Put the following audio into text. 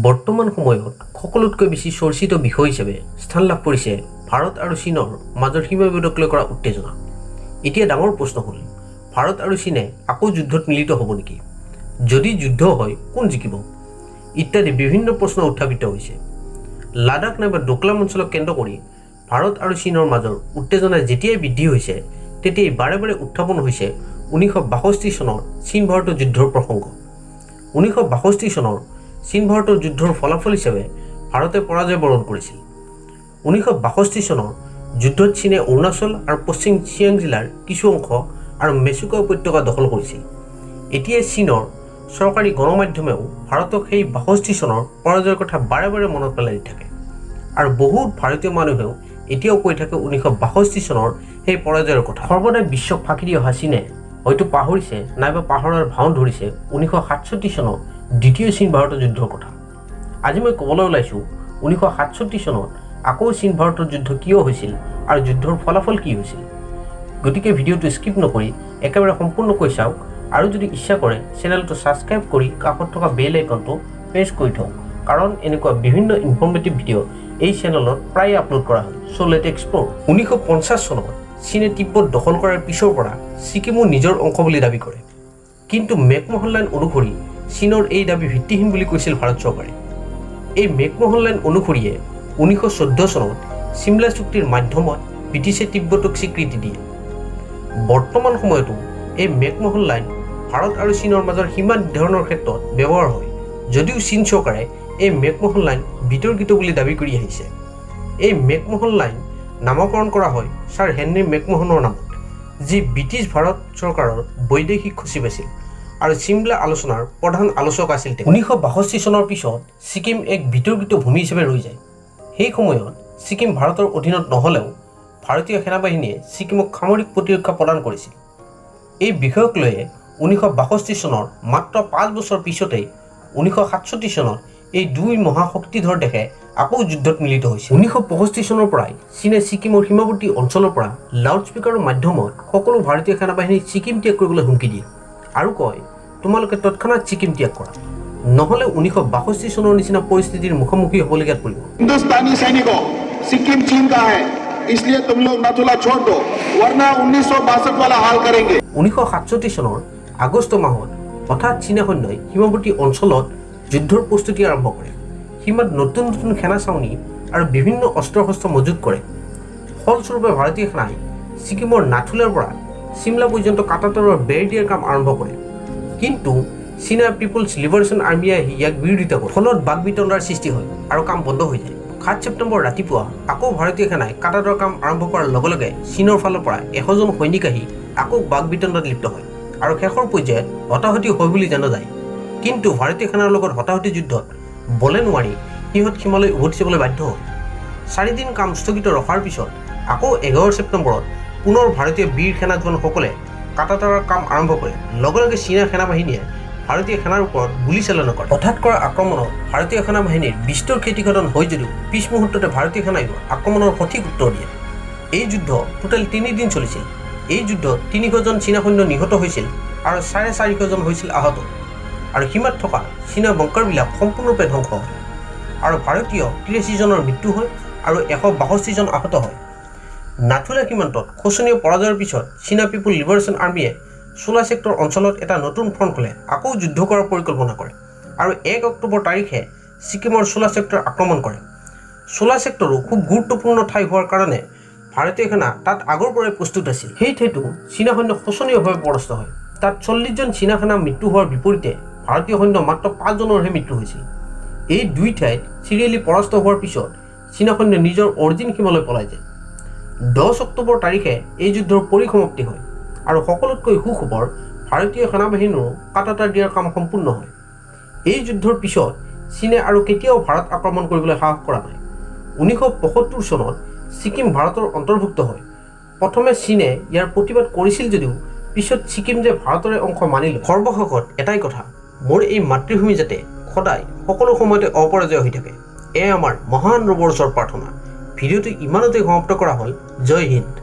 বৰ্তমান সময়ত সকলোতকৈ বেছি চৰ্চিত বিষয় হিচাপে স্থান লাভ কৰিছে ভাৰত আৰু চীনৰ মাজৰ সীমাবিবাদক লৈ কৰা উত্তেজনা। এতিয়া ডাঙৰ প্ৰশ্ন হ'ল, ভাৰত আৰু চীনে আকৌ যুদ্ধত মিলিত হ'ব নেকি? যদি যুদ্ধ হয়, কোন জিকিব? ইত্যাদি বিভিন্ন প্ৰশ্ন উত্থাপিত হৈছে। লাডাখ নাইবা ডোকলাম অঞ্চলক কেন্দ্ৰ কৰি ভাৰত আৰু চীনৰ মাজৰ উত্তেজনা যেতিয়াই বৃদ্ধি হৈছে, তেতিয়াই বাৰে বাৰে উত্থাপন হৈছে 1962 চনৰ চীন ভাৰতৰ যুদ্ধৰ প্ৰসংগ। 1962 চনৰ চীন ভাৰতৰ যুদ্ধৰ ফলাফল হিচাপে ভাৰতে পৰাজয় বৰণ কৰিছিল। 1962 চনৰ যুদ্ধত চীনে অৰুণাচল আৰু পশ্চিম চিয়াং জিলাৰ কিছু অংশ আৰু মেচুকা উপত্যকা দখল কৰিছিল। এতিয়া চীনৰ চৰকাৰী গণমাধ্যমেও ভাৰতক সেই 62 চনৰ পৰাজয়ৰ কথা বাৰে বাৰে মনত পেলাই দি থাকে। আৰু বহুত ভাৰতীয় মানুহেও এতিয়াও কৈ থাকে 1962 চনৰ সেই পৰাজয়ৰ কথা। সৰ্বদাই বিশ্বক ফাঁকি দি অহা চীনে হয়তো পাহৰিছে নাইবা পাহৰাৰ ভাও ধৰিছে 1967 চনৰ দ্বিতীয় চীন ভাৰতৰ যুদ্ধৰ কথা। আজি মই ক'বলৈ ওলাইছোঁ 1967 চনত আকৌ চীন ভাৰতৰ যুদ্ধ কিয় হৈছিল আৰু যুদ্ধৰ ফলাফল কি হৈছিল। গতিকে ভিডিঅ'টো স্কিপ নকৰি একেবাৰে সম্পূৰ্ণকৈ চাওক আৰু যদি ইচ্ছা কৰে চেনেলটো ছাবস্ক্ৰাইব কৰি কাষত থকা বেল আইকনটো প্ৰেছ কৰি থওক, কাৰণ এনেকুৱা বিভিন্ন ইনফৰ্মেটিভ ভিডিঅ' এই চেনেলত প্ৰায় আপলোড কৰা হয়। চ' লেট এক্সপ্ল'ৰ। 1950 চনত চীনে তিব্বত দখল কৰাৰ পিছৰ পৰা ছিকিমো নিজৰ অংশ বুলি দাবী কৰে, কিন্তু মেকমোহন লাইন অনুসৰি চীনৰ এই দাবী ভিত্তিহীন বুলি কৈছিল ভাৰত চৰকাৰে। এই মেকমোহন লাইন অনুসৰিয়ে 1914 চনত চিমলা চুক্তিৰ মাধ্যমত ব্ৰিটিছে তিব্বতক স্বীকৃতি দিয়ে। বৰ্তমান সময়তো এই মেকমোহন লাইন ভাৰত আৰু চীনৰ মাজৰ সীমা নিৰ্ধাৰণৰ ক্ষেত্ৰত ব্যৱহাৰ হয়, যদিও চীন চৰকাৰে এই মেকমোহন লাইন বিতৰ্কিত বুলি দাবী কৰি আহিছে। এই মেকমোহন লাইন নামকৰণ কৰা হয় ছাৰ হেনৰী মেকমোহনৰ নামত, যি ব্ৰিটিছ ভাৰত চৰকাৰৰ বৈদেশিক সচিব আছিল আৰু চিমলা আলোচনাৰ প্ৰধান আলোচক আছিল। 1962 চনৰ পিছত ছিকিম এক বিতৰ্কিত ভূমি হিচাপে ৰৈ যায়। সেই সময়ত ছিকিম ভাৰতৰ অধীনত নহ'লেও ভাৰতীয় সেনাবাহিনীয়ে ছিকিমক সামৰিক প্ৰতিৰক্ষা প্ৰদান কৰিছিল। এই বিষয়ক লৈয়ে 1962 চনৰ মাত্ৰ 5 বছৰ পিছতেই 1967 চনত এই দুই মহাশক্তিধৰ দেশে আকৌ যুদ্ধত মিলিত হৈছিল। 1965 চনৰ পৰাই চীনে ছিকিমৰ সীমাৱৰ্তী অঞ্চলৰ পৰা লাউডস্পীকাৰৰ মাধ্যমত সকলো ভাৰতীয় সেনাবাহিনীক ছিকিম ত্যাগ কৰিবলৈ হুমকি দিয়ে আৰু কয়, তোমালোকে তৎক্ষণাৎ ছিকিম ত্যাগ কৰা, নহ'লে 1962 চনৰ নিচিনা পৰিস্থিতিৰ মুখামুখি হ'বলগীয়াত পৰিব। हिंदुस्तानी सैनिकों, सिक्किम चीन का है, इसलिए तुम लोग नथुला छोड़ दो, वरना 1962 वाला हाल करेंगे। 1967 চনৰ আগষ্ট মাহত হঠাৎ চীনা সৈন্যই সীমাৱৰ্তী অঞ্চলত যুদ্ধৰ প্ৰস্তুতি আৰম্ভ কৰে। সীমাত নতুন নতুন সেনা চাউনি আৰু বিভিন্ন অস্ত্ৰ শস্ত্ৰ মজুত কৰে। ফলস্বৰূপে ভাৰতীয় সেনাই ছিকিমৰ নাথুলাৰ পৰা চিমলা পৰ্যন্ত কাটাতাৰৰ বেৰ দিয়াৰ কাম আৰম্ভ কৰে, কিন্তু চীনা পিপুলছ লিবাৰেশ্যন আৰ্মীয়ে ইয়াক বিৰোধিতা কৰে। ফলত বাকবিতণ্ডাৰ সৃষ্টি হয় আৰু কাম বন্ধ হৈ যায়। 7 ছেপ্টেম্বৰ ৰাতিপুৱা আকৌ ভাৰতীয় সেনাই কাটাতাৰৰ কাম আৰম্ভ কৰাৰ লগে লগে চীনৰ ফালৰ পৰা 100 জন সৈনিক আহি আকৌ বাকবিতণ্ডাত লিপ্ত হয় আৰু শেষৰ পৰ্যায়ত হতাহতি হয় বুলি জনা যায়। কিন্তু ভাৰতীয় সেনাৰ লগত হতাহতি যুদ্ধত বলে নোৱাৰি সিহঁত সীমালৈ উভতি যাবলৈ বাধ্য হয়। 4 দিন কাম স্থগিত ৰখাৰ পিছত আকৌ 11 ছেপ্টেম্বৰত পুনৰ ভাৰতীয় বীৰ সেনা জোৱানসকলে কাটাতাৰৰ কাম আৰম্ভ কৰে। লগে লগে চীনা সেনাবাহিনীয়ে ভাৰতীয় সেনাৰ ওপৰত গুলীচালনা কৰে। হঠাৎ কৰা আক্ৰমণত ভাৰতীয় সেনাবাহিনীৰ বিস্তৰ ক্ষতিসাধন হয় যদিও পিছ মুহূৰ্ততে ভাৰতীয় সেনাই আক্ৰমণৰ সঠিক উত্তৰ দিয়ে। এই যুদ্ধ টোটেল 3 দিন চলিছিল। এই যুদ্ধত 300 জন চীনা সৈন্য নিহত হৈছিল আৰু 450 জন হৈছিল আহত, আৰু সীমাত থকা চীনা বংকাৰবিলাক সম্পূৰ্ণৰূপে ধ্বংস হয় আৰু ভাৰতীয় 83 জনৰ মৃত্যু হয় আৰু 162 জন আহত হয়। নাথুলা সীমান্তত শোচনীয় পৰাজয়ৰ পিছত চীনা পিপুল লিবাৰেশ্যন আৰ্মীয়ে চোলা ছেক্টৰ অঞ্চলত এটা নতুন ফ্ৰণ্ট খোলে আকৌ যুদ্ধ কৰাৰ পৰিকল্পনা কৰে আৰু 1 অক্টোবৰ তাৰিখে ছিকিমৰ চোলা ছেক্টৰ আক্ৰমণ কৰে। চোলা ছেক্টৰো খুব গুৰুত্বপূৰ্ণ ঠাই হোৱাৰ কাৰণে ভাৰতীয় সেনা তাত আগৰ পৰাই প্ৰস্তুত আছিল। সেই ঠাইতো চীনা সৈন্য শোচনীয়ভাৱে পৰাস্ত হয়। তাত 40 জন চীনা সেনা মৃত্যু হোৱাৰ বিপৰীতে ভাৰতীয় সৈন্য মাত্ৰ 5 জনৰহে মৃত্যু হৈছিল। এই দুই ঠাইত চিৰিয়েলি পৰাস্ত হোৱাৰ পিছত চীনা সৈন্য নিজৰ অৰিজিন সীমালৈ পলাই যায়। 10 অক্টোবৰ তাৰিখে এই যুদ্ধৰ পৰিসমাপ্তি হয় আৰু সকলোতকৈ সুখবৰ ভাৰতীয় সেনাবাহিনীৰো কাটাতাৰ দিয়াৰ কাম সম্পূৰ্ণ হয়। এই যুদ্ধৰ পিছত চীনে আৰু কেতিয়াও ভাৰত আক্ৰমণ কৰিবলৈ সাহস কৰা নাই। 1975 চনত ছিকিম ভাৰতৰ অন্তৰ্ভুক্ত হয়। প্ৰথমে চীনে ইয়াৰ প্ৰতিবাদ কৰিছিল যদিও পিছত ছিকিম যে ভাৰতৰে অংশ মানি লয়। সৰ্বশেষত এটাই কথা, মোৰ এই মাতৃভূমি যাতে সদায় সকলো সময়তে অপৰাজয় হৈ থাকে, এয়া আমাৰ মহান ৰবৰ ওচৰত প্ৰাৰ্থনা। ভিডিঅ'টো ইমানতে সমাপ্ত কৰা হ'ল। জয় হিন্দ।